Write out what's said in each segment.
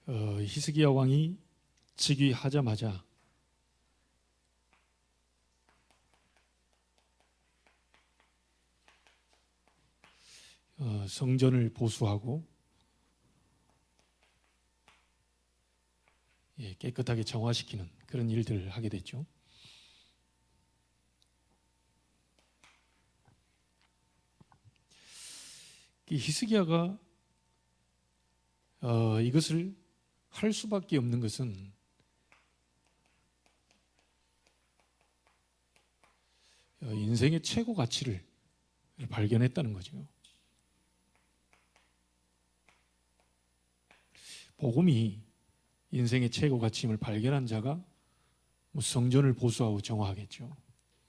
히스기야 왕이 즉위하자마자 성전을 보수하고 깨끗하게 정화시키는 그런 일들을 하게 됐죠. 이 히스기야가 이것을 할 수밖에 없는 것은 인생의 최고 가치를 발견했다는 거죠. 복음이 인생의 최고 가치임을 발견한 자가 성전을 보수하고 정화하겠죠.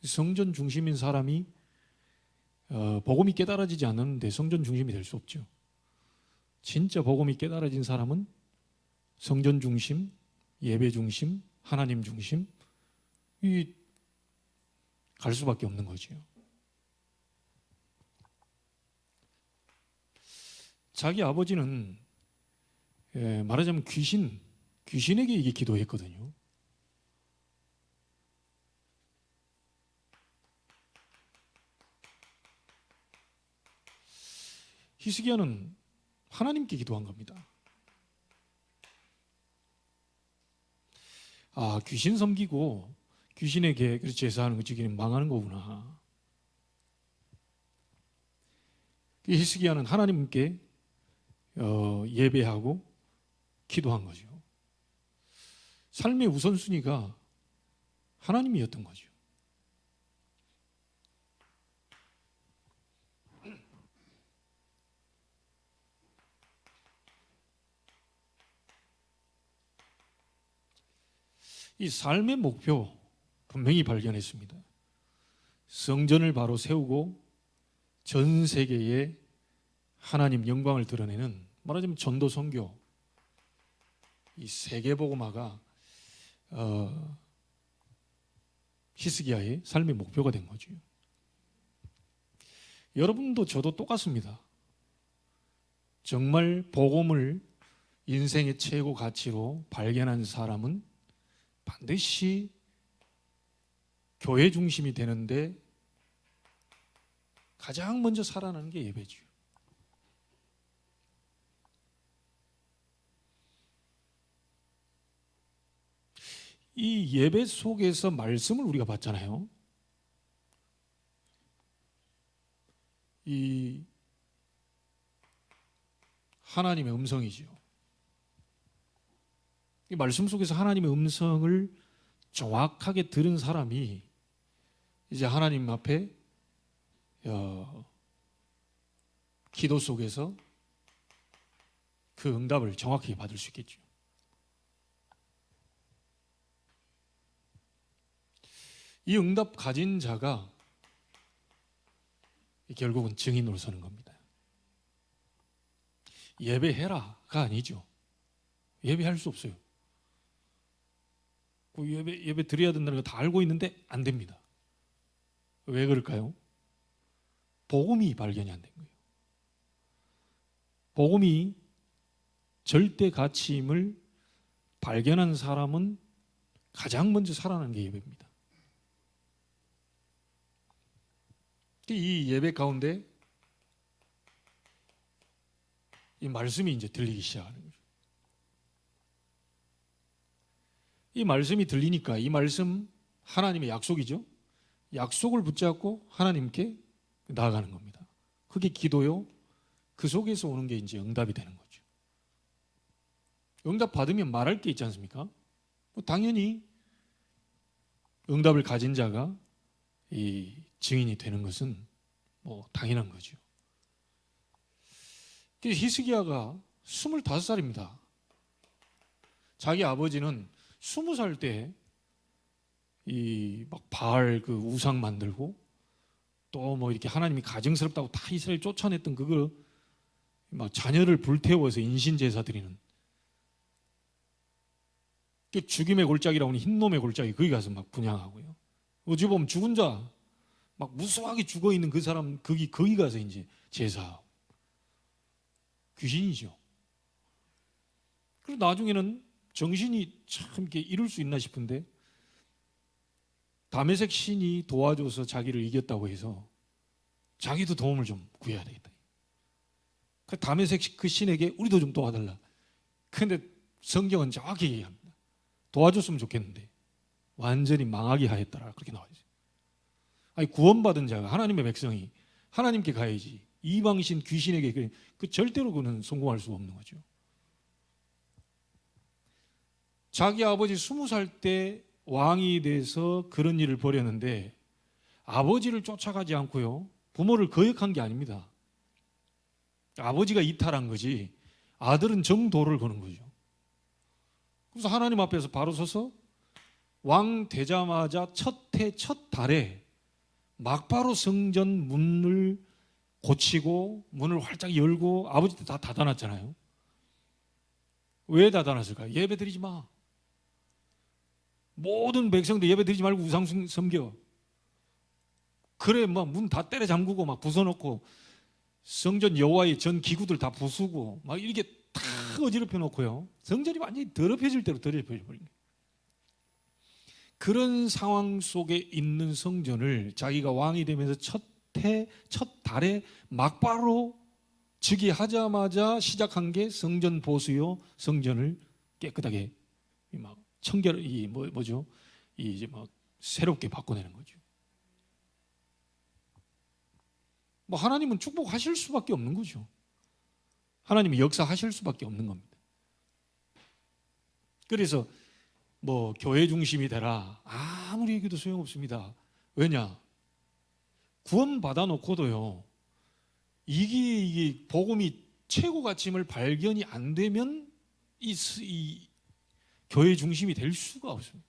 성전 중심인 사람이 복음이 깨달아지지 않는데 성전 중심이 될 수 없죠. 진짜 복음이 깨달아진 사람은 성전 중심, 예배 중심, 하나님 중심 갈 수밖에 없는 거죠. 자기 아버지는 말하자면 귀신에게 이게 기도했거든요. 히스기야는 하나님께 기도한 겁니다. 귀신 섬기고 귀신에게 제사하는 거 저기는 망하는 거구나. 히스기야는 하나님께 예배하고 기도한 거죠. 삶의 우선순위가 하나님이었던 거죠. 이 삶의 목표 분명히 발견했습니다. 성전을 바로 세우고 전 세계에 하나님 영광을 드러내는 말하자면 전도 선교 이 세계복음화가 히스기야의 삶의 목표가 된 거죠. 여러분도 저도 똑같습니다. 정말 복음을 인생의 최고 가치로 발견한 사람은 반드시 교회 중심이 되는데 가장 먼저 살아나는 게 예배죠. 이 예배 속에서 말씀을 우리가 봤잖아요. 이 하나님의 음성이죠. 이 말씀 속에서 하나님의 음성을 정확하게 들은 사람이 이제 하나님 앞에 기도 속에서 그 응답을 정확하게 받을 수 있겠죠. 이 응답 가진 자가 결국은 증인으로 서는 겁니다. 예배해라가 아니죠. 예배할 수 없어요. 예배 드려야 된다는 거 다 알고 있는데 안 됩니다. 왜 그럴까요? 복음이 발견이 안 된 거예요. 복음이 절대 가치임을 발견한 사람은 가장 먼저 살아나는 게 예배입니다. 이 예배 가운데 이 말씀이 이제 들리기 시작하는 거죠. 이 말씀이 들리니까 이 말씀 하나님의 약속이죠. 약속을 붙잡고 하나님께 나아가는 겁니다. 그게 기도요. 그 속에서 오는 게 이제 응답이 되는 거죠. 응답 받으면 말할 게 있지 않습니까? 당연히 응답을 가진 자가 이 증인이 되는 것은 당연한 거죠. 히스기야가 25살입니다. 자기 아버지는 20살 때 이 막 바알 그 우상 만들고 또 이렇게 하나님이 가증스럽다고 다 이스라엘 쫓아냈던 그걸 막 자녀를 불태워서 인신 제사 드리는 죽임의 골짜기라고 하는 흰놈의 골짜기 거기 가서 막 분향하고요. 어찌 보면 죽은 자 막 무수하게 죽어 있는 그 사람 거기 가서 이제 제사하고 귀신이죠. 그리고 나중에는 정신이 참 이렇게 이룰 수 있나 싶은데 다메섹 신이 도와줘서 자기를 이겼다고 해서 자기도 도움을 좀 구해야 되겠다. 그 다메섹 그 신에게 우리도 좀 도와달라. 근데 성경은 정확히 얘기합니다. 도와줬으면 좋겠는데 완전히 망하게 하였더라. 그렇게 나와 있어요. 아니, 구원받은 자가, 하나님의 백성이 하나님께 가야지 이방신 귀신에게 그 절대로 그는 성공할 수가 없는 거죠. 자기 아버지 20살 때 왕이 돼서 그런 일을 벌였는데 아버지를 쫓아가지 않고요, 부모를 거역한 게 아닙니다. 아버지가 이탈한 거지 아들은 정도를 거는 거죠. 그래서 하나님 앞에서 바로 서서 왕 되자마자 첫 해 첫 달에 막바로 성전 문을 고치고 문을 활짝 열고 아버지 때 다 닫아놨잖아요. 왜 닫아놨을까? 예배 드리지 마. 모든 백성들 예배 드리지 말고 우상 섬겨. 그래 막 문 다 때려 잠그고 막 부숴놓고 성전 여호와의 전 기구들 다 부수고 막 이렇게 다 어지럽혀 놓고요. 성전이 완전히 더럽혀질 대로 더럽혀져 버린 거예요. 그런 상황 속에 있는 성전을 자기가 왕이 되면서 첫 달에 막바로 즉위하자마자 시작한 게 성전 보수요, 성전을 깨끗하게 막 청결 뭐죠? 이제 막 새롭게 바꿔내는 거죠. 뭐 하나님은 축복하실 수밖에 없는 거죠. 하나님이 역사하실 수밖에 없는 겁니다. 그래서 뭐 교회 중심이 되라 아무리 얘기해도 소용없습니다. 왜냐? 구원 받아놓고도요, 이게 복음이 최고 가치임을 발견이 안 되면 이 교회 중심이 될 수가 없습니다.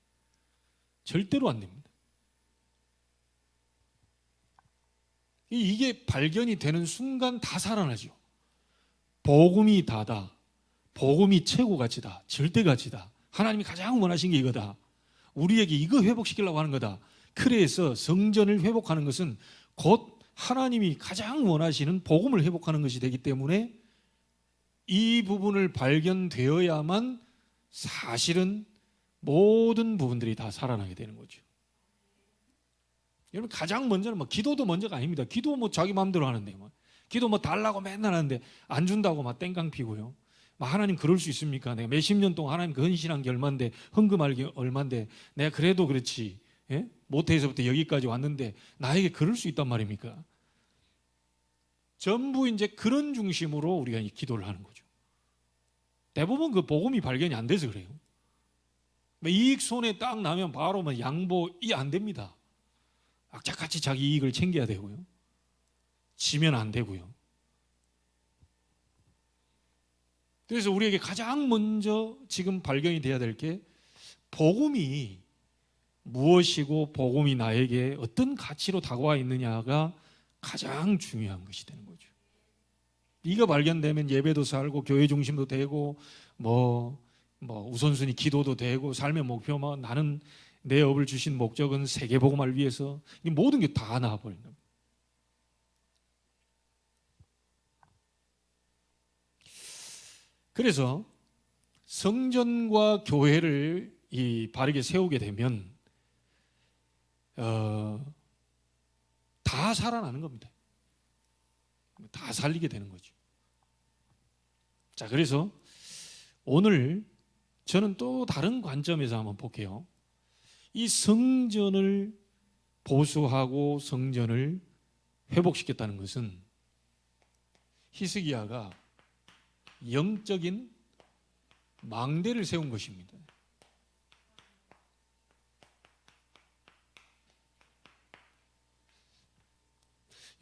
절대로 안 됩니다. 이게 발견이 되는 순간 다 살아나죠. 복음이 다다. 복음이 최고 가치다. 절대 가치다. 하나님이 가장 원하신 게 이거다. 우리에게 이거 회복시키려고 하는 거다. 그래서 성전을 회복하는 것은 곧 하나님이 가장 원하시는 복음을 회복하는 것이 되기 때문에 이 부분을 발견되어야만 사실은 모든 부분들이 다 살아나게 되는 거죠. 여러분, 가장 먼저는 뭐 기도도 먼저가 아닙니다. 기도 뭐 자기 마음대로 하는데 뭐 기도 뭐 달라고 맨날 하는데 안 준다고 막 땡깡 피고요. 막 하나님 그럴 수 있습니까? 내가 몇십 년 동안 하나님 그 헌신한 게 얼만데, 헌금할 게 얼만데, 내가 그래도 그렇지, 예? 모태에서부터 여기까지 왔는데 나에게 그럴 수 있단 말입니까? 전부 이제 그런 중심으로 우리가 기도를 하는 거죠. 대부분 그 복음이 발견이 안 돼서 그래요. 이익 손에 딱 나면 바로 뭐 양보이 안 됩니다. 악착같이 자기 이익을 챙겨야 되고요. 지면 안 되고요. 그래서 우리에게 가장 먼저 지금 발견이 돼야 될 게 복음이 무엇이고 복음이 나에게 어떤 가치로 다가와 있느냐가 가장 중요한 것이 되는 거죠. 이거 발견되면 예배도 살고 교회 중심도 되고 뭐 우선순위 기도도 되고 삶의 목표만 나는 내 업을 주신 목적은 세계복음을 위해서, 이 모든 게 다 나와버린 겁니다. 그래서 성전과 교회를 바르게 세우게 되면 다 살아나는 겁니다. 다 살리게 되는 거죠. 자, 그래서 오늘 저는 또 다른 관점에서 한번 볼게요. 이 성전을 보수하고 성전을 회복시켰다는 것은 히스기야가 영적인 망대를 세운 것입니다.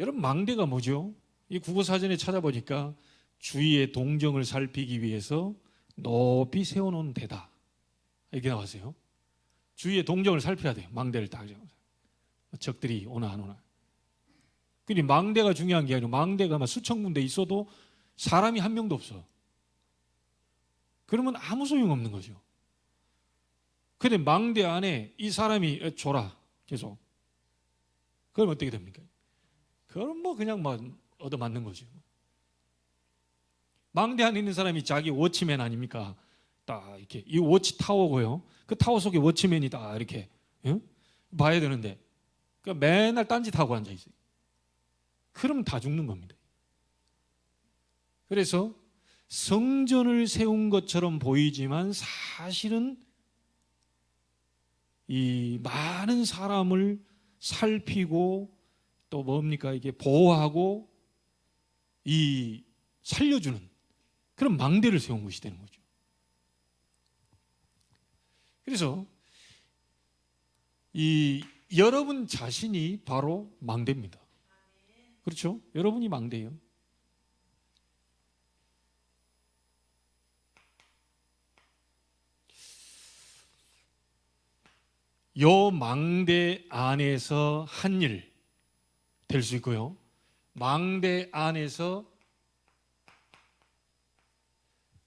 여러분, 망대가 뭐죠? 이 국어사전에 찾아보니까 주위의 동정을 살피기 위해서 높이 세워놓은 데다, 이렇게 나왔어요. 주위의 동정을 살펴야 돼요. 망대를 딱 적들이 오나 안 오나. 근데 망대가 중요한 게 아니고 망대가 막 수천 군데 있어도 사람이 한 명도 없어. 그러면 아무 소용없는 거죠. 근데 망대 안에 이 사람이 줘라 계속, 그러면 어떻게 됩니까? 그럼 뭐 그냥 막 얻어맞는 거죠. 망대 안에 있는 사람이 자기 워치맨 아닙니까? 딱 이렇게 이 워치 타워고요. 그 타워 속에 워치맨이 다 이렇게 봐야 되는데 그러니까 맨날 딴짓하고 앉아 있어요. 그러면 다 죽는 겁니다. 그래서 성전을 세운 것처럼 보이지만 사실은 이 많은 사람을 살피고 또 뭡니까 이게 보호하고 이 살려주는 그런 망대를 세운 것이 되는 거죠. 그래서 이 여러분 자신이 바로 망대입니다. 그렇죠? 여러분이 망대예요. 요 망대 안에서 한 일 될 수 있고요. 망대 안에서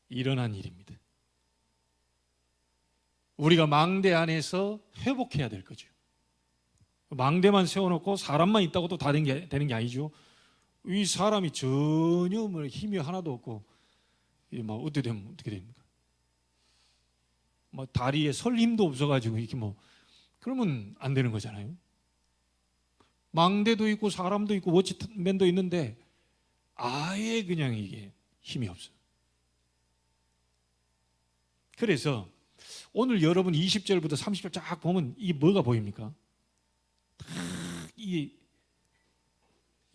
일어난 일입니다. 우리가 망대 안에서 회복해야 될 거죠. 망대만 세워놓고 사람만 있다고 또 다 되는 게 아니죠. 이 사람이 전혀 뭐 힘이 하나도 없고 막 어떻게 됩니까? 뭐 다리에 설 힘도 없어가지고 이렇게 뭐 그러면 안 되는 거잖아요. 망대도 있고 사람도 있고 워치맨도 있는데 아예 그냥 이게 힘이 없어요. 그래서 오늘 여러분 20절부터 30절 쫙 보면 이게 뭐가 보입니까? 이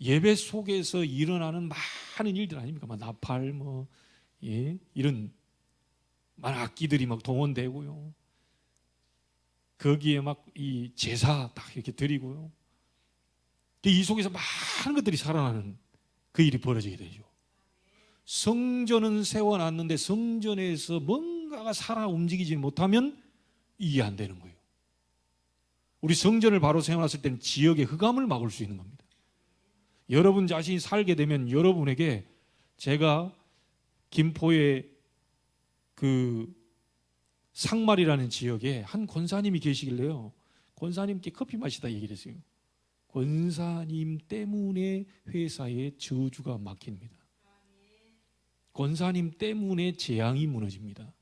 예배 속에서 일어나는 많은 일들 아닙니까? 막 나팔 이런 많은 악기들이 막 동원되고요. 거기에 막 이 제사 딱 이렇게 드리고요. 이 속에서 많은 것들이 살아나는 그 일이 벌어지게 되죠. 성전은 세워놨는데 성전에서 뭔가가 살아 움직이지 못하면 이게 안 되는 거예요. 우리 성전을 바로 세워놨을 때는 지역의 흑암을 막을 수 있는 겁니다. 여러분 자신이 살게 되면 여러분에게 제가 김포의 그 상말이라는 지역에 한 권사님이 계시길래요. 권사님께 커피 마시다 얘기를 했어요. 권사님 때문에 회사에 저주가 막힙니다. 권사님 때문에 재앙이 무너집니다.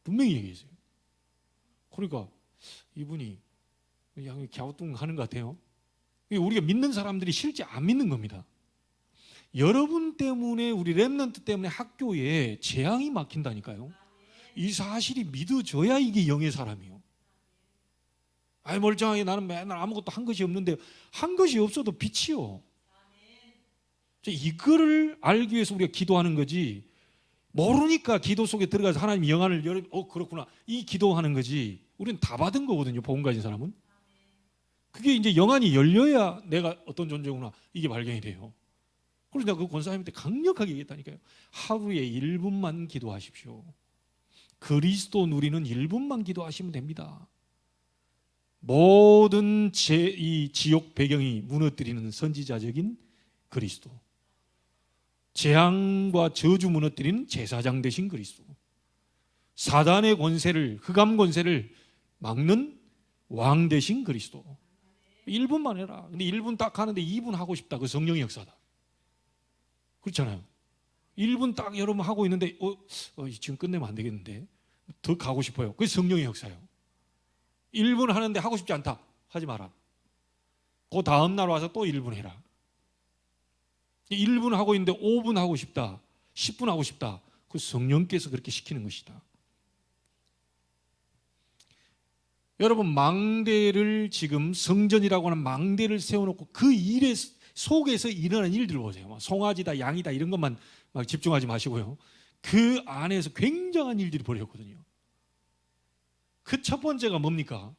분명히 얘기했어요. 그러니까 이분이 그냥 갸우뚱하는 것 같아요. 우리가 믿는 사람들이 실제 안 믿는 겁니다. 여러분 때문에 우리 렘넌트 때문에 학교에 재앙이 막힌다니까요. 이 사실이 믿어져야 이게 영의 사람이에요. 아이 멀쩡하게 나는 맨날 아무것도 한 것이 없는데 한 것이 없어도 빛이요. 이거를 알기 위해서 우리가 기도하는 거지 모르니까 기도 속에 들어가서 하나님 영안을 그렇구나 이 기도하는 거지 우리는 다 받은 거거든요. 복음 가진 사람은. 그게 이제 영안이 열려야 내가 어떤 존재구나 이게 발견이 돼요. 그래서 내가 그 권사님한테 강력하게 얘기했다니까요. 하루에 1분만 기도하십시오. 그리스도 누리는 1분만 기도하시면 됩니다. 모든 이 지옥 배경이 무너뜨리는 선지자적인 그리스도, 재앙과 저주 무너뜨리는 제사장 되신 그리스도, 사단의 권세를 흑암 권세를 막는 왕 되신 그리스도. 1분만 해라. 근데 1분 딱 하는데 2분 하고 싶다. 그 성령의 역사다. 그렇잖아요. 1분 딱 여러분 하고 있는데 지금 끝내면 안 되겠는데 더 가고 싶어요. 그게 성령의 역사예요. 1분 하는데 하고 싶지 않다. 하지 마라. 그 다음 날 와서 또 1분 해라. 1분 하고 있는데 5분 하고 싶다. 10분 하고 싶다. 그 성령께서 그렇게 시키는 것이다. 여러분 망대를 지금 성전이라고 하는 망대를 세워놓고 그 일에 속에서 일어나는 일들을 보세요. 송아지다 양이다 이런 것만 막 집중하지 마시고요. 그 안에서 굉장한 일들이 벌어졌거든요. 그 첫 번째가 뭡니까?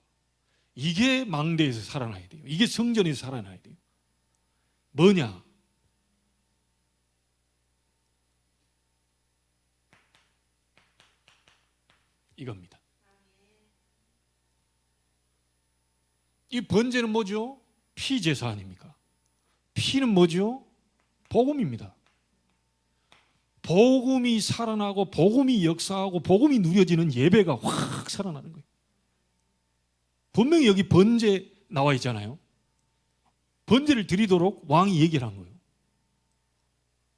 이게 망대에서 살아나야 돼요. 이게 성전에서 살아나야 돼요. 뭐냐? 이겁니다. 이 번제는 뭐죠? 피제사 아닙니까? 피는 뭐죠? 복음입니다. 복음이 살아나고 복음이 역사하고 복음이 누려지는 예배가 확 살아나는 거예요. 분명히 여기 번제 나와 있잖아요. 번제를 드리도록 왕이 얘기를 한 거예요.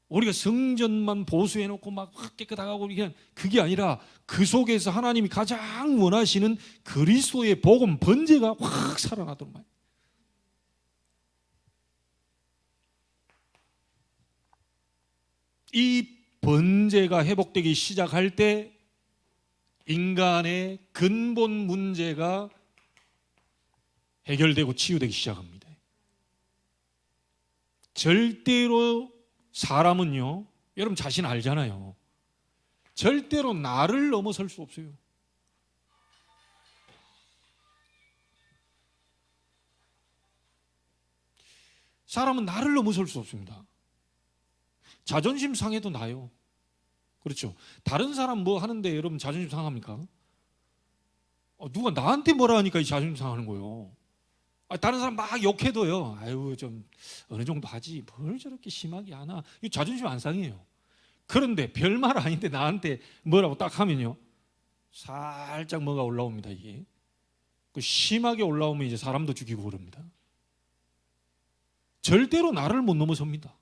우리가 성전만 보수해놓고 막 깨끗하고 그게 아니라 그 속에서 하나님이 가장 원하시는 그리스도의 복음 번제가 확 살아나도록 말이에요. 이 번제가 회복되기 시작할 때 인간의 근본 문제가 해결되고 치유되기 시작합니다. 절대로 사람은요, 여러분 자신 알잖아요. 절대로 나를 넘어설 수 없어요. 사람은 나를 넘어설 수 없습니다. 자존심 상해도 나요. 그렇죠. 다른 사람 뭐 하는데 여러분 자존심 상합니까? 누가 나한테 뭐라 하니까 자존심 상하는 거예요. 다른 사람 막 욕해도요, 아유 좀 어느 정도 하지 뭘 저렇게 심하게 하나, 이 자존심 안 상해요. 그런데 별말 아닌데 나한테 뭐라고 딱 하면요, 살짝 뭐가 올라옵니다. 이게 심하게 올라오면 이제 사람도 죽이고 그럽니다. 절대로 나를 못 넘어섭니다.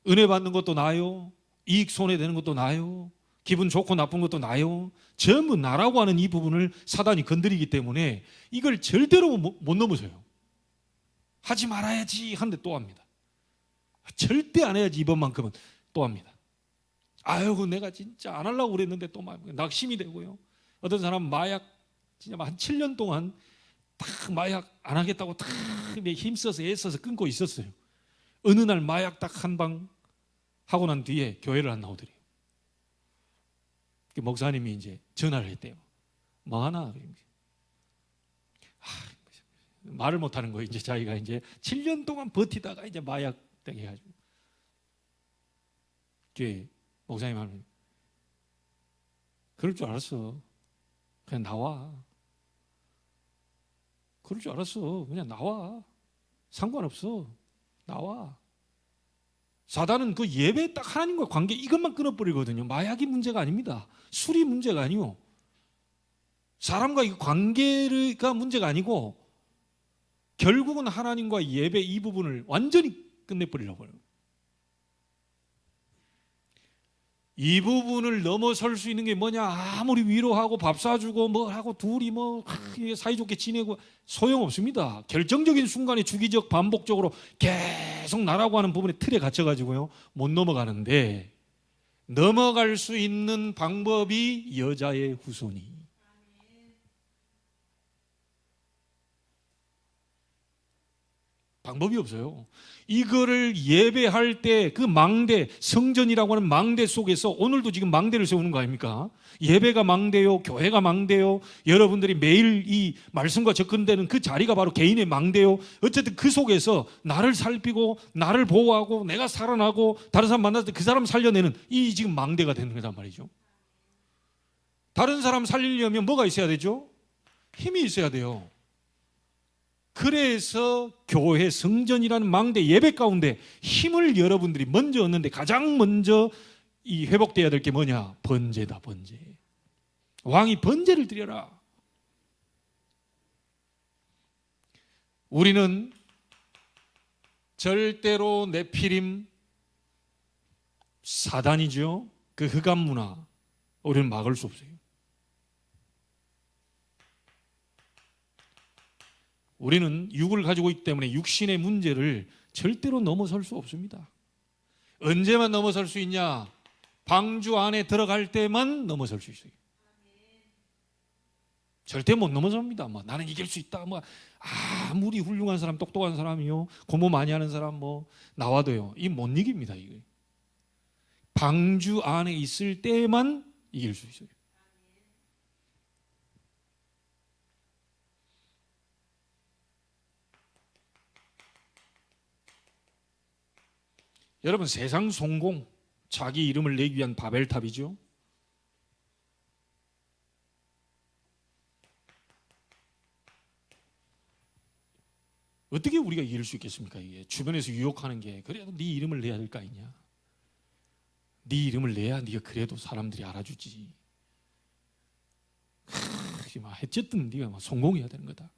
은혜 받는 것도 나요, 이익 손해되는 것도 나요, 기분 좋고 나쁜 것도 나요. 전부 나라고 하는 이 부분을 사단이 건드리기 때문에 이걸 절대로 못 넘어서요. 하지 말아야지 하는데 또 합니다. 절대 안 해야지 이번만큼은 또 합니다. 아유 내가 진짜 안 하려고 그랬는데 또 막 낙심이 되고요. 어떤 사람은 마약 진짜 한 7년 동안 딱 마약 안 하겠다고 딱 힘써서 애써서 끊고 있었어요. 어느 날 마약 딱 한 방 하고 난 뒤에 교회를 안 나오더래요. 목사님이 이제 전화를 했대요. 뭐 하나? 말을 못 하는 거예요. 이제 자기가 이제 7년 동안 버티다가 이제 마약 딱 해가지고. 뒤에 목사님 하면, 그럴 줄 알았어. 그냥 나와. 그럴 줄 알았어. 그냥 나와. 상관없어. 나와. 사단은 그 예배 딱 하나님과 관계 이것만 끊어버리거든요. 마약이 문제가 아닙니다. 술이 문제가 아니요. 사람과 이 관계가 문제가 아니고 결국은 하나님과 예배 이 부분을 완전히 끝내버리려고 해요. 이 부분을 넘어설 수 있는 게 뭐냐? 아무리 위로하고 밥 사주고 뭐 하고 둘이 뭐 사이좋게 지내고 소용없습니다. 결정적인 순간에 주기적 반복적으로 계속 나라고 하는 부분에 틀에 갇혀가지고요 못 넘어가는데, 넘어갈 수 있는 방법이 여자의 후손이. 방법이 없어요. 이거를 예배할 때 그 망대, 성전이라고 하는 망대 속에서 오늘도 지금 망대를 세우는 거 아닙니까? 예배가 망대요, 교회가 망대요, 여러분들이 매일 이 말씀과 접근되는 그 자리가 바로 개인의 망대요. 어쨌든 그 속에서 나를 살피고 나를 보호하고 내가 살아나고 다른 사람 만났을 때 그 사람 살려내는 이 지금 망대가 되는 거란 말이죠. 다른 사람 살리려면 뭐가 있어야 되죠? 힘이 있어야 돼요. 그래서 교회 성전이라는 망대 예배 가운데 힘을 여러분들이 먼저 얻는데 가장 먼저 이 회복돼야 될 게 뭐냐? 번제다, 번제. 왕이 번제를 드려라. 우리는 절대로 네피림, 사단이죠. 그 흑암 문화 우리는 막을 수 없어요. 우리는 육을 가지고 있기 때문에 육신의 문제를 절대로 넘어설 수 없습니다. 언제만 넘어설 수 있냐? 방주 안에 들어갈 때만 넘어설 수 있어요. 절대 못 넘어섭니다. 뭐 나는 이길 수 있다. 뭐 아무리 훌륭한 사람, 똑똑한 사람이요, 공부 많이 하는 사람 뭐 나와도요, 이 못 이깁니다. 이게 방주 안에 있을 때만 이길 수 있어요. 여러분, 세상 성공, 자기 이름을 내기 위한 바벨탑이죠. 어떻게 우리가 이길 수 있겠습니까? 이게 주변에서 유혹하는 게, 그래도 네 이름을 내야 될 거 아니냐? 네 이름을 내야 네가 그래도 사람들이 알아주지. 어쨌든 네가 성공해야 되는 거다.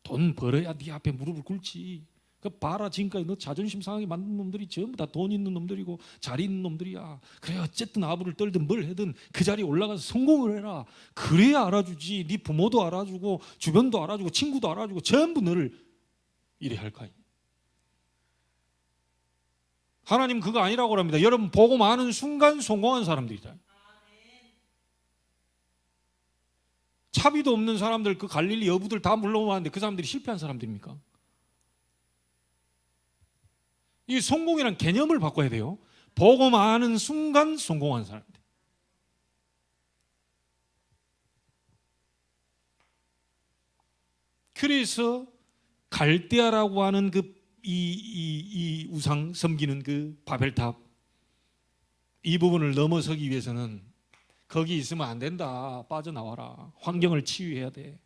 돈 벌어야 네 앞에 무릎을 꿇지. 그 봐라, 지금까지 너 자존심 상하게 만든 놈들이 전부 다 돈 있는 놈들이고 잘 있는 놈들이야. 그래 어쨌든 아부를 떨든 뭘 하든 그 자리에 올라가서 성공을 해라. 그래야 알아주지. 네 부모도 알아주고 주변도 알아주고 친구도 알아주고 전부 너를 이래 할 거 아니야. 하나님 그거 아니라고 합니다. 여러분 복음 아는 순간 성공한 사람들이다. 차비도 없는 사람들, 그 갈릴리 여부들 다 물러왔는데 그 사람들이 실패한 사람들입니까? 이 성공이란 개념을 바꿔야 돼요. 복음 아는 순간 성공한 사람들. 그래서 갈대아라고 하는 이 우상 섬기는 그 바벨탑, 이 부분을 넘어서기 위해서는 거기 있으면 안 된다. 빠져나와라. 환경을 치유해야 돼.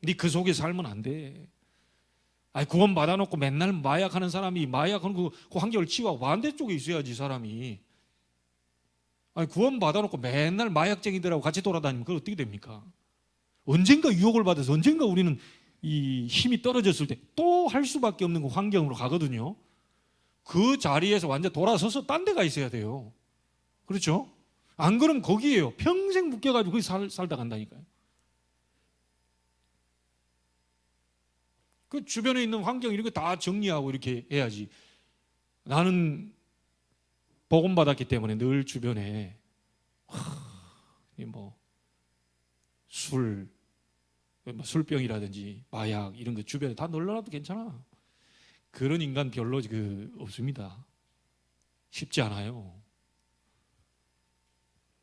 네 그 속에 살면 안 돼. 아니 구원 받아놓고 맨날 마약하는 사람이 마약하는 그 환경을 치유하고 반대쪽에 있어야지 사람이. 아니 구원 받아놓고 맨날 마약쟁이들하고 같이 돌아다니면 그건 어떻게 됩니까? 언젠가 유혹을 받아서 언젠가 우리는 이 힘이 떨어졌을 때 또 할 수밖에 없는 그 환경으로 가거든요. 그 자리에서 완전 돌아서서 딴 데 가 있어야 돼요. 그렇죠? 안 그러면 거기에요. 평생 묶여가지고 거기 살다 간다니까요. 그 주변에 있는 환경 이런 거 다 정리하고 이렇게 해야지. 나는 복음 받았기 때문에 늘 주변에 술병이라든지 마약 이런 거 주변에 다 널려놔도 괜찮아. 그런 인간 별로 없습니다. 쉽지 않아요.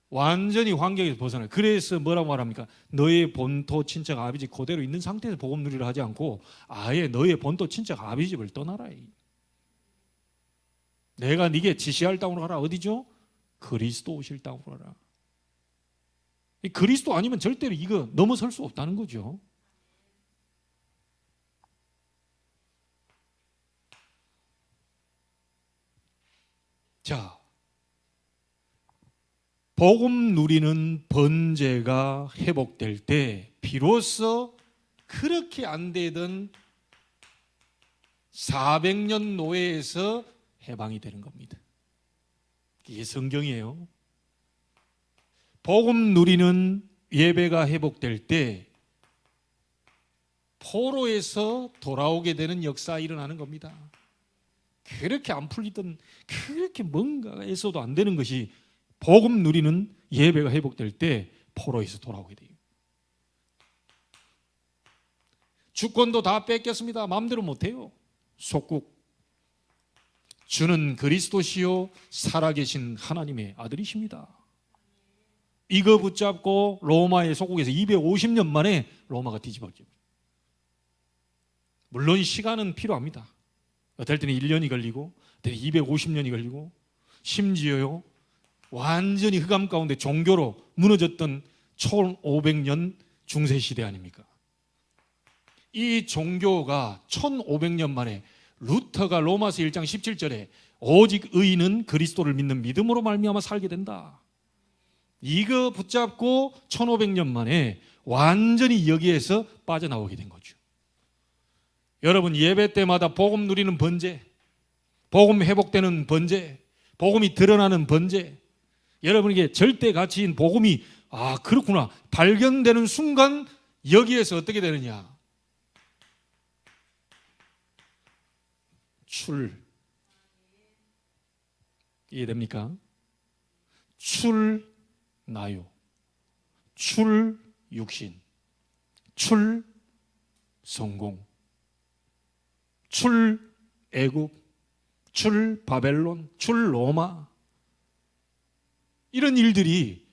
완전히 환경에서 벗어나요. 그래서 뭐라고 말합니까? 너의 본토 친척 아비 집 그대로 있는 상태에서 복음 누리려 하지 않고 아예 너의 본토 친척 아비 집을 떠나라. 내가 네게 지시할 땅으로 가라. 어디죠? 그리스도 오실 땅으로 가라. 이 그리스도 아니면 절대로 이거 넘어설 수 없다는 거죠. 자, 복음 누리는 번제가 회복될 때 비로소 그렇게 안 되던 400년 노예에서 해방이 되는 겁니다. 이게 성경이에요. 복음 누리는 예배가 회복될 때 포로에서 돌아오게 되는 역사가 일어나는 겁니다. 그렇게 안 풀리던 그렇게 뭔가에서도 안 되는 것이 복음 누리는 예배가 회복될 때 포로에서 돌아오게 돼요. 주권도 다 뺏겼습니다. 마음대로 못해요. 속국. 주는 그리스도시요 살아계신 하나님의 아들이십니다. 이거 붙잡고 로마의 속국에서 250년 만에 로마가 뒤집어집니다. 물론 시간은 필요합니다. 어떨 때는 1년이 걸리고 어떨 때는 250년이 걸리고 심지어요 완전히 흑암 가운데 종교로 무너졌던 1500년 중세시대 아닙니까? 이 종교가 1500년 만에 루터가 로마서 1장 17절에 오직 의인은 그리스도를 믿는 믿음으로 말미암아 살게 된다. 이거 붙잡고 1500년 만에 완전히 여기에서 빠져나오게 된 거죠. 여러분 예배 때마다 복음 누리는 번제, 복음 회복되는 번제, 복음이 드러나는 번제, 여러분에게 절대 가치인 복음이 그렇구나 발견되는 순간 여기에서 어떻게 되느냐? 이해됩니까? 나요, 육신, 성공, 애국, 바벨론, 로마 이런 일들이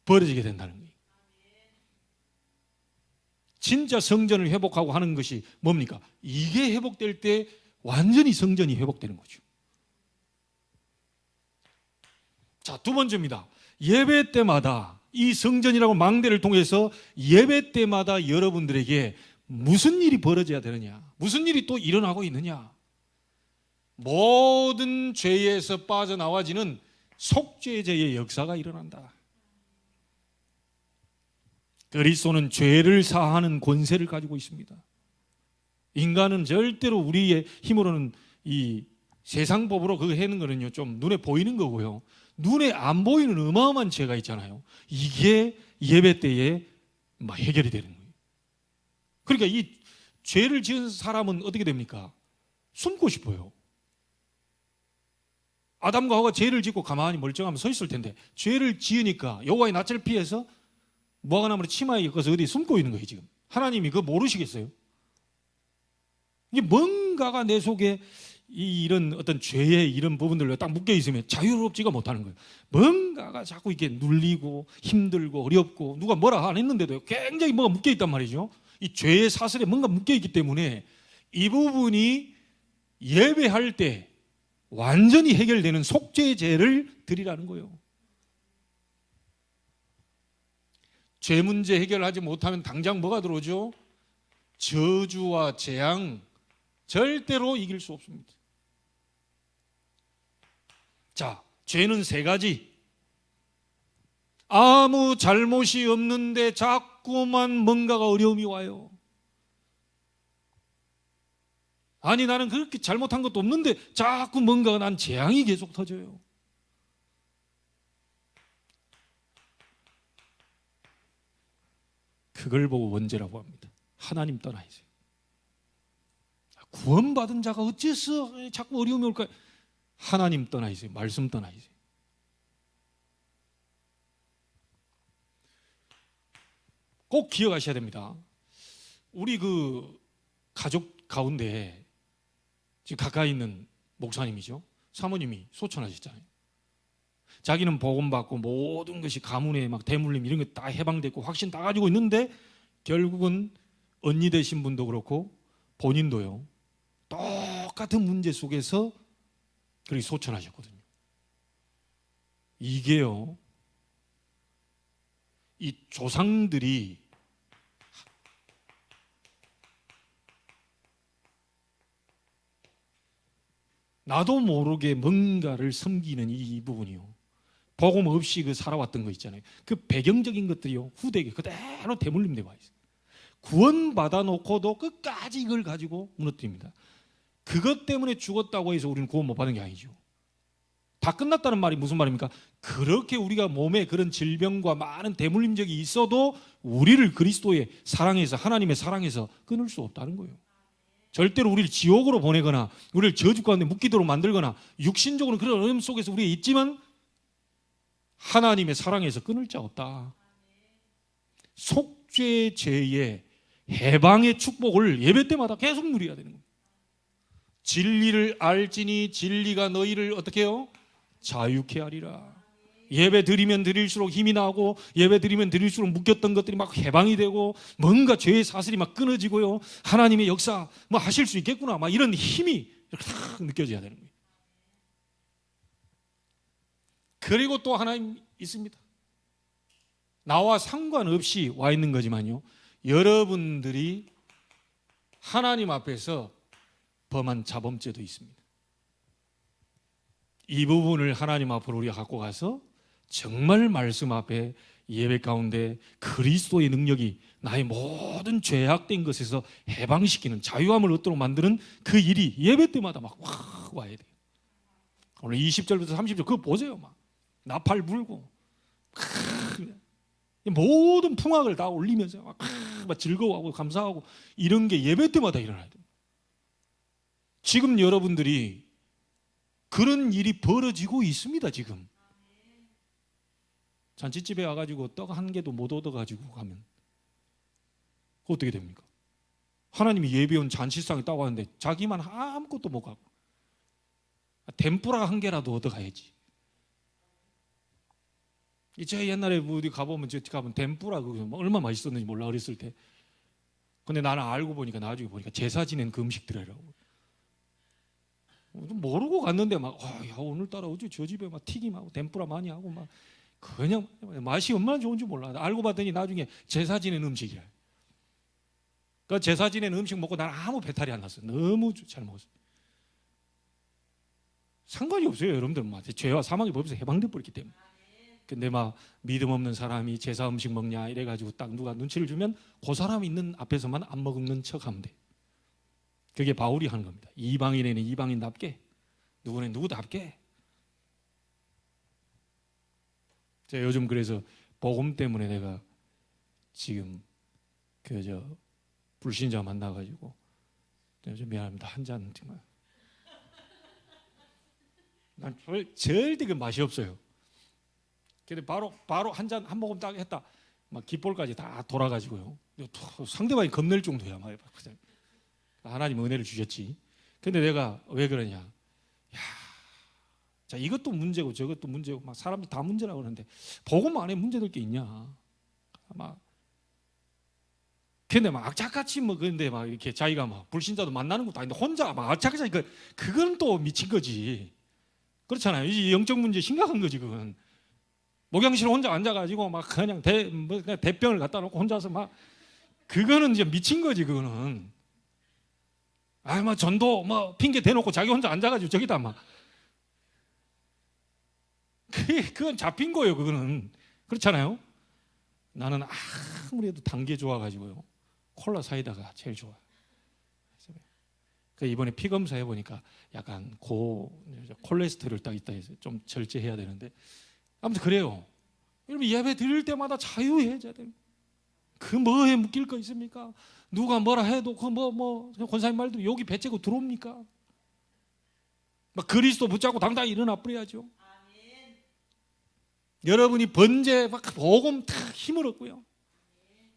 벌어지게 된다는 거예요. 진짜 성전을 회복하고 하는 것이 뭡니까? 이게 회복될 때 완전히 성전이 회복되는 거죠. 자, 두 번째입니다. 예배 때마다 이 성전이라고 망대를 통해서 예배 때마다 여러분들에게 무슨 일이 벌어져야 되느냐? 무슨 일이 또 일어나고 있느냐? 모든 죄에서 빠져나와지는 속죄제의 역사가 일어난다. 그리스도는 죄를 사하는 권세를 가지고 있습니다. 인간은 절대로 우리의 힘으로는 이 세상 법으로 그거 하는 거는요 좀 눈에 보이는 거고요. 눈에 안 보이는 어마어마한 죄가 있잖아요. 이게 예배 때에 막 해결이 되는 거예요. 그러니까 이 죄를 지은 사람은 어떻게 됩니까? 숨고 싶어요. 아담과 하와가 죄를 짓고 가만히 멀쩡하면 서 있을 텐데 죄를 지으니까 여호와의 낯을 피해서 무화과나무로 치마에 엮어서 어디 숨고 있는 거예요. 지금 하나님이 그거 모르시겠어요? 이게 뭔가가 내 속에 이런 어떤 죄의 이런 부분들로 딱 묶여 있으면 자유롭지가 못하는 거예요. 뭔가가 자꾸 이렇게 눌리고 힘들고 어렵고 누가 뭐라 안 했는데도 굉장히 뭐가 묶여 있단 말이죠. 이 죄의 사슬에 뭔가 묶여 있기 때문에 이 부분이 예배할 때 완전히 해결되는 속죄제를 드리라는 거예요. 죄 문제 해결하지 못하면 당장 뭐가 들어오죠? 저주와 재앙, 절대로 이길 수 없습니다. 자, 죄는 세 가지. 아무 잘못이 없는데 자꾸만 뭔가가 어려움이 와요. 아니 나는 그렇게 잘못한 것도 없는데 자꾸 뭔가가 난 재앙이 계속 터져요. 그걸 보고 원죄라고 합니다. 하나님 떠나야지. 구원받은 자가 어째서 자꾸 어려움이 올까요? 하나님 떠나야지. 말씀 떠나야지. 꼭 기억하셔야 됩니다. 우리 그 가족 가운데 지금 가까이 있는 목사님이죠. 사모님이 소천하셨잖아요. 자기는 복음받고 모든 것이 가문에 막 대물림 이런 거 다 해방됐고 확신 다 가지고 있는데 결국은 언니 되신 분도 그렇고 본인도요. 똑같은 문제 속에서 그렇게 소천하셨거든요. 이게요. 이 조상들이 나도 모르게 뭔가를 섬기는 이 부분이요. 복음 없이 그 살아왔던 거 있잖아요. 그 배경적인 것들이요. 후대에 그대로 대물림되어 와 있어요. 구원받아 놓고도 끝까지 이걸 가지고 무너뜨립니다. 그것 때문에 죽었다고 해서 우리는 구원 못 받은 게 아니죠. 다 끝났다는 말이 무슨 말입니까? 그렇게 우리가 몸에 그런 질병과 많은 대물림적이 있어도 우리를 그리스도의 사랑에서 하나님의 사랑에서 끊을 수 없다는 거예요. 절대로 우리를 지옥으로 보내거나 우리를 저주 가운데 묶이도록 만들거나 육신적으로 그런 어려움 속에서 우리가 있지만 하나님의 사랑에서 끊을 자 없다. 속죄죄의 해방의 축복을 예배 때마다 계속 누려야 되는 겁니다. 진리를 알지니 진리가 너희를 어떻게 해요? 자유케 하리라. 예배 드리면 드릴수록 힘이 나고 예배 드리면 드릴수록 묶였던 것들이 막 해방이 되고 뭔가 죄의 사슬이 막 끊어지고요. 하나님의 역사 뭐 하실 수 있겠구나 막 이런 힘이 이렇게 탁 느껴져야 되는 거예요. 그리고 또 하나 있습니다. 나와 상관없이 와 있는 거지만요. 여러분들이 하나님 앞에서 범한 자범죄도 있습니다. 이 부분을 하나님 앞으로 우리가 갖고 가서 정말 말씀 앞에 예배 가운데 그리스도의 능력이 나의 모든 죄악된 것에서 해방시키는 자유함을 얻도록 만드는 그 일이 예배 때마다 막 와야 돼요. 오늘 20절부터 30절 그거 보세요. 막 나팔 불고 모든 풍악을 다 올리면서 막 즐거워하고 감사하고 이런 게 예배 때마다 일어나야 돼요. 지금 여러분들이 그런 일이 벌어지고 있습니다. 지금 잔치집에 와가지고 떡 한 개도 못 얻어가지고 가면 어떻게 됩니까? 하나님이 예비온 잔치상에 따고 하는데 자기만 아무것도 못 가고 덴뿌라 한 개라도 얻어가야지. 제가 옛날에 어디 가보면 덴뿌라 그거 얼마나 맛있었는지 몰라 어렸을 때. 근데 나는 알고 보니까 나중에 보니까 제사 지낸 그 음식들이라고. 모르고 갔는데 막 야, 오늘따라 어제 저 집에 막 튀김하고 덴뿌라 많이 하고 막 그냥 맛이 얼마나 좋은지 몰라. 알고 봤더니 나중에 제사 지낸 음식이라. 그 제사 지낸 음식 먹고 나는 아무 배탈이 안 났어요. 너무 잘 먹었어요. 상관이 없어요. 여러분들 막 죄와 사망의 법에서 해방돼 버렸기 때문에. 근데 막 믿음 없는 사람이 제사 음식 먹냐 이래가지고 딱 누가 눈치를 주면 그 사람 있는 앞에서만 안 먹는 척하면 돼. 그게 바울이 하는 겁니다. 이방인에는 이방인답게, 누구는 누구답게. 제가 요즘 그래서 복음 때문에 내가 지금 불신자 만나가지고 좀 미안합니다. 한 잔 정말. 난 절대 그 맛이 없어요. 근데 바로 한 모금 딱 했다. 막 깃볼까지 다 돌아가지고요. 상대방이 겁낼 정도야. 막 하나님 은혜를 주셨지. 근데 내가 왜 그러냐? 야, 자 이것도 문제고 저것도 문제고 막 사람들이 다 문제라고 그러는데 복음 안에 문제될 게 있냐? 막 근데 막 악착같이 뭐 그런데 막 이렇게 자기가 막 불신자도 만나는 것도 아닌데 혼자 막 악착같이 그건 또 미친 거지. 그렇잖아요. 이 영적 문제 심각한 거지 그건. 목양실 혼자 앉아가지고 막 그냥 대병을 갖다 놓고 혼자서 막 그거는 이제 미친 거지 그거는. 뭐 전도 뭐 핑계 대놓고 자기 혼자 앉아가지고 저기다 막 그건 잡힌 거예요 그거는. 그렇잖아요. 나는 아무리 해도 단 게 좋아가지고요 콜라 사이다가 제일 좋아. 이번에 피 검사 해보니까 약간 콜레스테롤 딱 있다 해서 좀 절제해야 되는데 아무튼 그래요. 여러분 예배 드릴 때마다 자유해져야 돼요. 그 뭐에 묶일 거 있습니까? 누가 뭐라 해도 그 권사님 말대로 여기 배째고 들어옵니까? 막 그리스도 붙잡고 당당히 일어나 버려야죠. 여러분이 번제 막 복음 다 힘을 얻고요.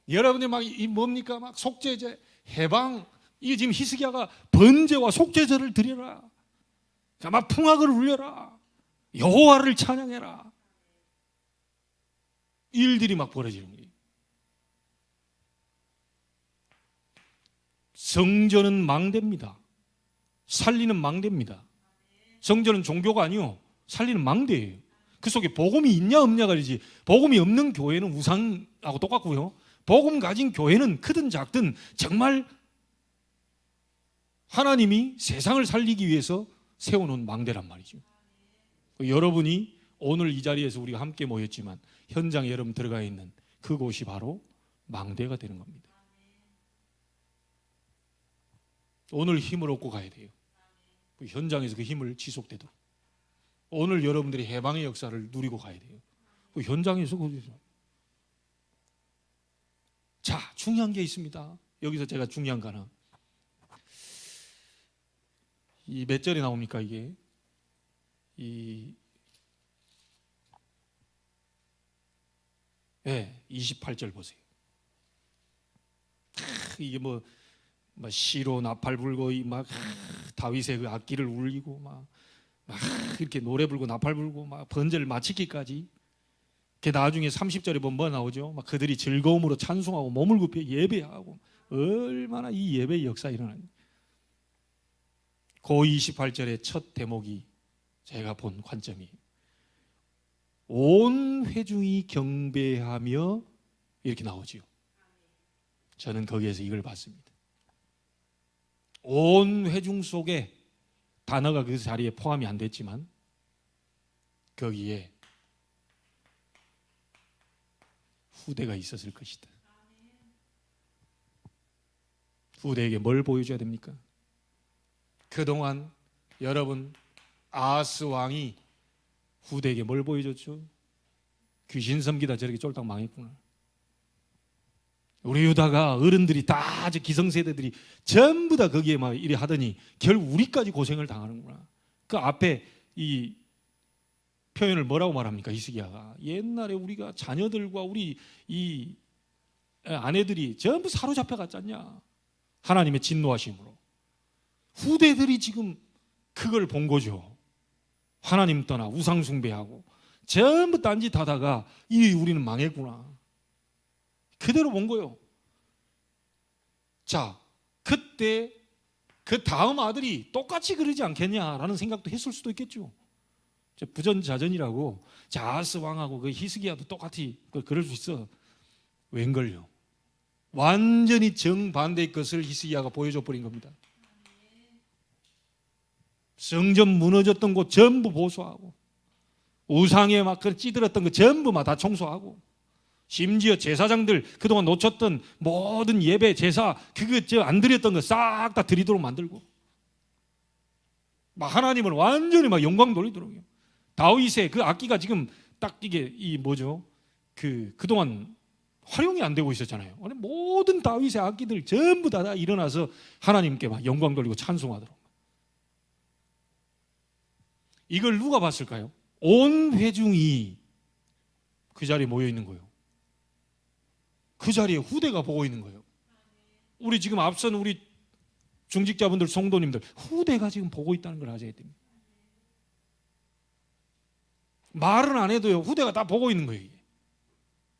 여러분이 막 뭡니까? 막 속죄제, 해방. 이게 지금 히스기야가 번제와 속죄제를 드려라. 막 풍악을 울려라. 여호와를 찬양해라. 일들이 막 벌어지는 거예요. 성전은 망대입니다. 살리는 망대입니다. 성전은 종교가 아니요 살리는 망대예요. 그 속에 복음이 있냐 없냐가 아니지. 복음이 없는 교회는 우상하고 똑같고요. 복음 가진 교회는 크든 작든 정말 하나님이 세상을 살리기 위해서 세워놓은 망대란 말이죠. 여러분이 오늘 이 자리에서 우리가 함께 모였지만 현장에 여러분 들어가 있는 그곳이 바로 망대가 되는 겁니다. 오늘 힘을 얻고 가야 돼요. 그 현장에서 그 힘을 지속되도록. 오늘 여러분들이 해방의 역사를 누리고 가야 돼요. 그 현장에서 자, 중요한 게 있습니다. 여기서 제가 중요한 거 하나. 이 몇 절에 나옵니까 이게? 28절 보세요. 이게 뭐 시로 나팔 불고 막 다윗의 그 악기를 울리고 막 이렇게 노래 불고 나팔 불고 막 번제를 마치기까지. 그 나중에 30절에 보면 뭐 나오죠? 막 그들이 즐거움으로 찬송하고 몸을 굽혀 예배하고. 얼마나 이 예배의 역사가 일어나는. 그 28절의 첫 대목이 제가 본 관점이 온 회중이 경배하며 이렇게 나오지요. 저는 거기에서 이걸 봤습니다. 온 회중 속에 단어가 그 자리에 포함이 안 됐지만 거기에 후대가 있었을 것이다. 후대에게 뭘 보여줘야 됩니까? 그동안 여러분 아하스 왕이 후대에게 뭘 보여줬죠? 귀신 섬기다 저렇게 쫄딱 망했구나. 우리 유다가 어른들이 다 기성세대들이 전부 다 거기에 막 이래 하더니 결국 우리까지 고생을 당하는구나. 그 앞에 이 표현을 뭐라고 말합니까? 히스기야가 옛날에 우리가 자녀들과 우리 이 아내들이 전부 사로잡혀 갔지 않냐? 하나님의 진노하심으로. 후대들이 지금 그걸 본 거죠. 하나님 떠나 우상 숭배하고 전부 딴짓 하다가 우리는 망했구나. 그대로 본 거예요. 자, 그때 그 다음 아들이 똑같이 그러지 않겠냐라는 생각도 했을 수도 있겠죠. 부전자전이라고 아하스 왕하고 그 히스기야도 똑같이 그럴 수 있어. 웬걸요? 완전히 정반대의 것을 히스기야가 보여줘 버린 겁니다. 성전 무너졌던 곳 전부 보수하고 우상에 막 찌들었던 거 전부 다 청소하고 심지어 제사장들 그동안 놓쳤던 모든 예배, 제사 그거 안 드렸던 거 싹 다 드리도록 만들고 막 하나님을 완전히 막 영광 돌리도록요. 다윗의 그 악기가 지금 딱 이게 이 뭐죠? 그동안 활용이 안 되고 있었잖아요. 모든 다윗의 악기들 전부 다 일어나서 하나님께 막 영광 돌리고 찬송하도록. 이걸 누가 봤을까요? 온 회중이 그 자리에 모여 있는 거예요. 그 자리에 후대가 보고 있는 거예요. 우리 지금 앞선 우리 중직자분들, 성도님들 후대가 지금 보고 있다는 걸 아셔야 됩니다. 말은 안 해도요 후대가 다 보고 있는 거예요.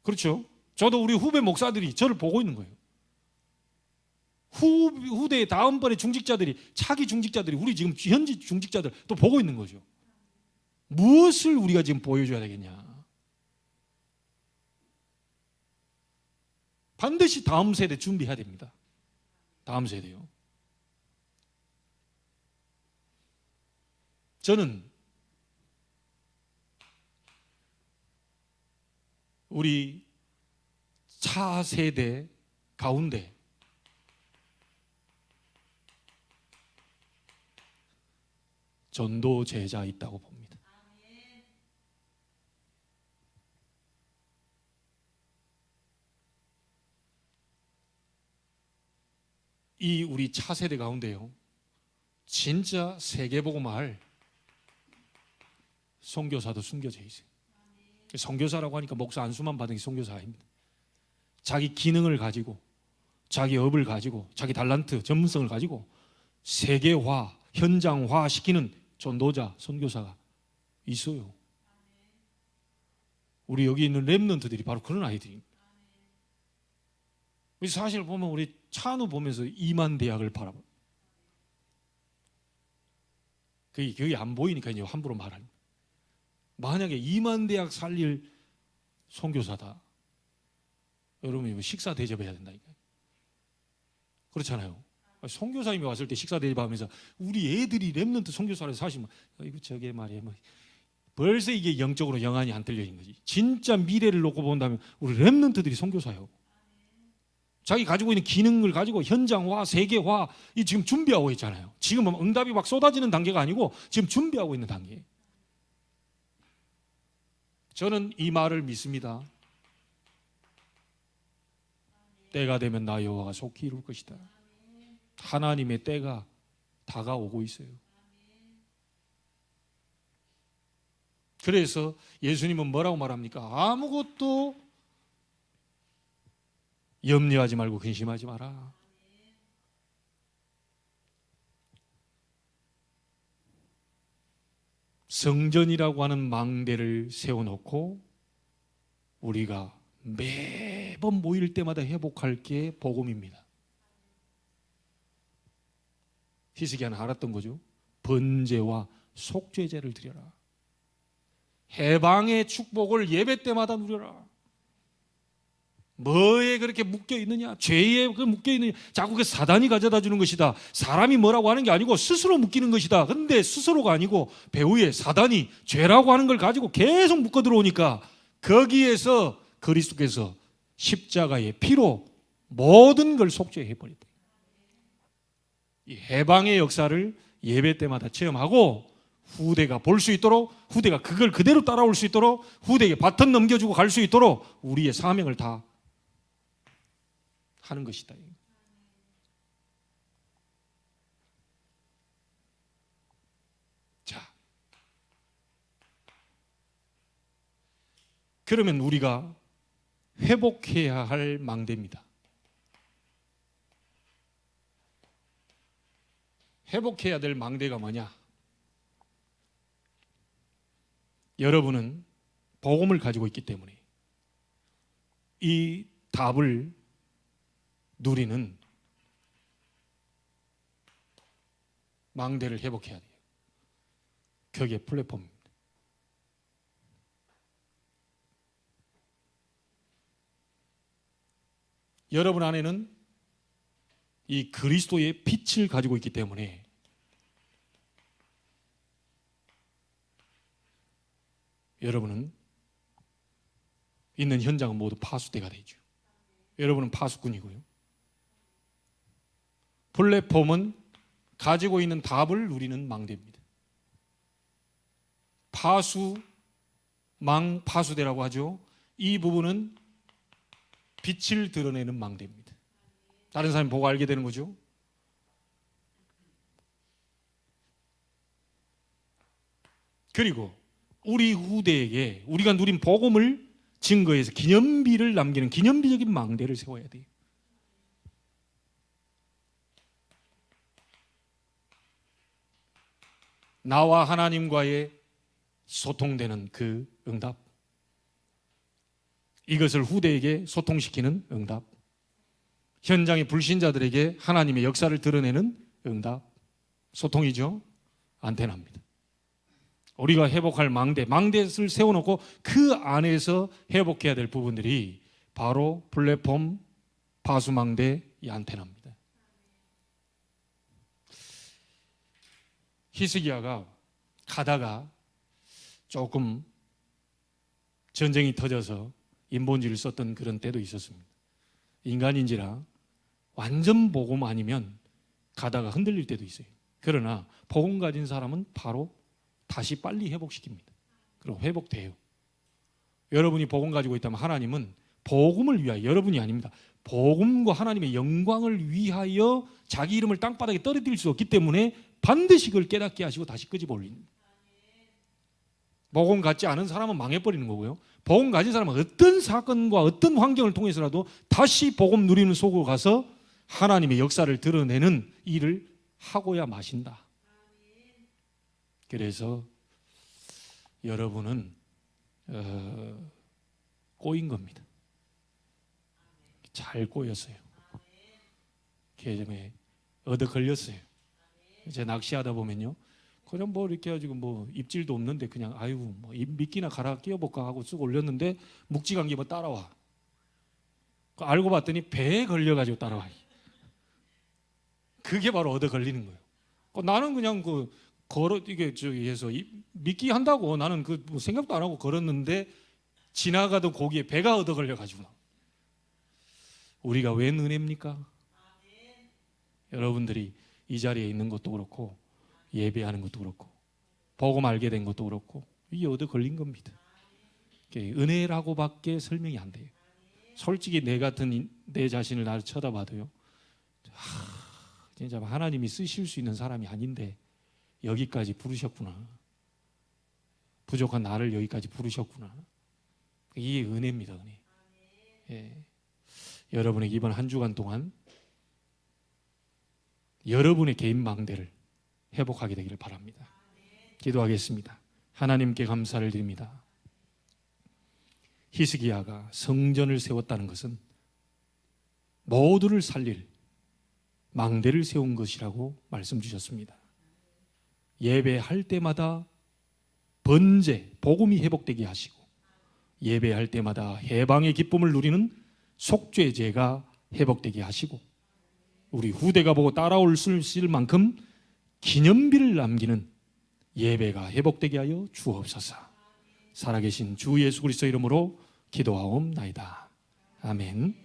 그렇죠? 저도 우리 후배 목사들이 저를 보고 있는 거예요. 후대의 다음번에 중직자들이, 차기 중직자들이, 우리 지금 현지 중직자들 또 보고 있는 거죠. 무엇을 우리가 지금 보여줘야 되겠냐? 반드시 다음 세대 준비해야 됩니다. 다음 세대요. 저는 우리 차세대 가운데 전도 제자 있다고 봅니다. 이 우리 차세대 가운데요 진짜 세계복음할 선교사도 숨겨져 있어요. 선교사라고 하니까 목사 안수만 받은 게 선교사 아닙니다. 자기 기능을 가지고, 자기 업을 가지고, 자기 달란트, 전문성을 가지고 세계화, 현장화 시키는 전도자, 선교사가 있어요. 우리 여기 있는 렘넌트들이 바로 그런 아이들입니다. 사실 보면 우리 찬우 보면서 이만대학을 바라봐요. 그게 안 보이니까 이제 함부로 말합니다. 만약에 이만대학 살릴 선교사다, 여러분 식사 대접해야 된다니까요. 그렇잖아요. 선교사님이 왔을 때 식사 대접하면서 우리 애들이 렘넌트 선교사를 사시면 이거 저게 말이에요. 벌써 이게 영적으로 영안이 안 들려 있는 거지. 진짜 미래를 놓고 본다면 우리 렘넌트들이 선교사예요. 자기 가지고 있는 기능을 가지고 현장화, 세계화 이 지금 준비하고 있잖아요. 지금 응답이 막 쏟아지는 단계가 아니고 지금 준비하고 있는 단계예요. 저는 이 말을 믿습니다. 때가 되면 나 여호와가 속히 이룰 것이다. 하나님의 때가 다가오고 있어요. 그래서 예수님은 뭐라고 말합니까? 아무것도 염려하지 말고 근심하지 마라. 성전이라고 하는 망대를 세워놓고 우리가 매번 모일 때마다 회복할 게 복음입니다. 히스기야는 알았던 거죠. 번제와 속죄제를 드려라. 해방의 축복을 예배 때마다 누려라. 뭐에 그렇게 묶여 있느냐? 죄에 묶여 있느냐? 자꾸 그 사단이 가져다 주는 것이다. 사람이 뭐라고 하는 게 아니고 스스로 묶이는 것이다. 그런데 스스로가 아니고 배후에 사단이 죄라고 하는 걸 가지고 계속 묶어 들어오니까 거기에서 그리스도께서 십자가의 피로 모든 걸 속죄해 버렸다. 이 해방의 역사를 예배 때마다 체험하고 후대가 볼 수 있도록, 후대가 그걸 그대로 따라올 수 있도록, 후대에게 바톤 넘겨주고 갈 수 있도록 우리의 사명을 다 하는 것이다. 자, 그러면 우리가 회복해야 할 망대입니다. 회복해야 될 망대가 뭐냐? 여러분은 복음을 가지고 있기 때문에 이 답을 누리는 망대를 회복해야 돼요. 그게 플랫폼입니다. 여러분 안에는 이 그리스도의 빛을 가지고 있기 때문에 여러분은 있는 현장은 모두 파수대가 되죠. 여러분은 파수꾼이고요. 플랫폼은 가지고 있는 답을 누리는 망대입니다. 파수대라고 하죠. 이 부분은 빛을 드러내는 망대입니다. 다른 사람이 보고 알게 되는 거죠. 그리고 우리 후대에게 우리가 누린 복음을 증거해서 기념비를 남기는 기념비적인 망대를 세워야 돼요. 나와 하나님과의 소통되는 그 응답, 이것을 후대에게 소통시키는 응답, 현장의 불신자들에게 하나님의 역사를 드러내는 응답, 소통이죠. 안테나입니다. 우리가 회복할 망대를 세워놓고 그 안에서 회복해야 될 부분들이 바로 플랫폼, 파수망대, 이 안테나입니다. 히스기야가 가다가 조금 전쟁이 터져서 인본주의를 썼던 그런 때도 있었습니다. 인간인지라 완전 복음 아니면 가다가 흔들릴 때도 있어요. 그러나 복음 가진 사람은 바로 다시 빨리 회복시킵니다. 그럼 회복돼요. 여러분이 복음 가지고 있다면 하나님은 복음을 위하여, 여러분이 아닙니다, 복음과 하나님의 영광을 위하여 자기 이름을 땅바닥에 떨어뜨릴 수 없기 때문에 반드시 그걸 깨닫게 하시고 다시 끄집어 올립니다. 복음 갖지 않은 사람은 망해버리는 거고요. 복음 가진 사람은 어떤 사건과 어떤 환경을 통해서라도 다시 복음 누리는 속으로 가서 하나님의 역사를 드러내는 일을 하고야 마신다. 그래서 여러분은 꼬인 겁니다. 잘 꼬였어요. 개점에 얻어 걸렸어요. 이제 낚시하다 보면요, 그냥 뭐 이렇게 해가지고 뭐 입질도 없는데 그냥 아유 뭐 미끼나 갈아 끼워볼까 하고 쑥 올렸는데 묵직한 게 뭐 따라와. 알고 봤더니 배에 걸려가지고 따라와. 그게 바로 얻어 걸리는 거예요. 나는 그냥 이게 저기 해서 미끼 한다고 나는 뭐 생각도 안 하고 걸었는데 지나가던 고기에 배가 얻어 걸려가지고. 우리가 웬 은혜입니까? 여러분들이 이 자리에 있는 것도 그렇고 예배하는 것도 그렇고 복음 알게 된 것도 그렇고 이게 얻어 걸린 겁니다. 은혜라고밖에 설명이 안 돼요. 솔직히 내 자신을 나를 쳐다봐도요, 진짜 하나님이 쓰실 수 있는 사람이 아닌데 여기까지 부르셨구나. 부족한 나를 여기까지 부르셨구나. 이게 은혜입니다. 은혜. 예. 여러분에게 이번 한 주간 동안 여러분의 개인 망대를 회복하게 되기를 바랍니다. 기도하겠습니다. 하나님께 감사를 드립니다. 히스기야가 성전을 세웠다는 것은 모두를 살릴 망대를 세운 것이라고 말씀 주셨습니다. 예배할 때마다 번제, 복음이 회복되게 하시고 예배할 때마다 해방의 기쁨을 누리는 속죄제가 회복되게 하시고 우리 후대가 보고 따라올 수 있을 만큼 기념비를 남기는 예배가 회복되게 하여 주옵소서. 살아계신 주 예수 그리스도 이름으로 기도하옵나이다. 아멘.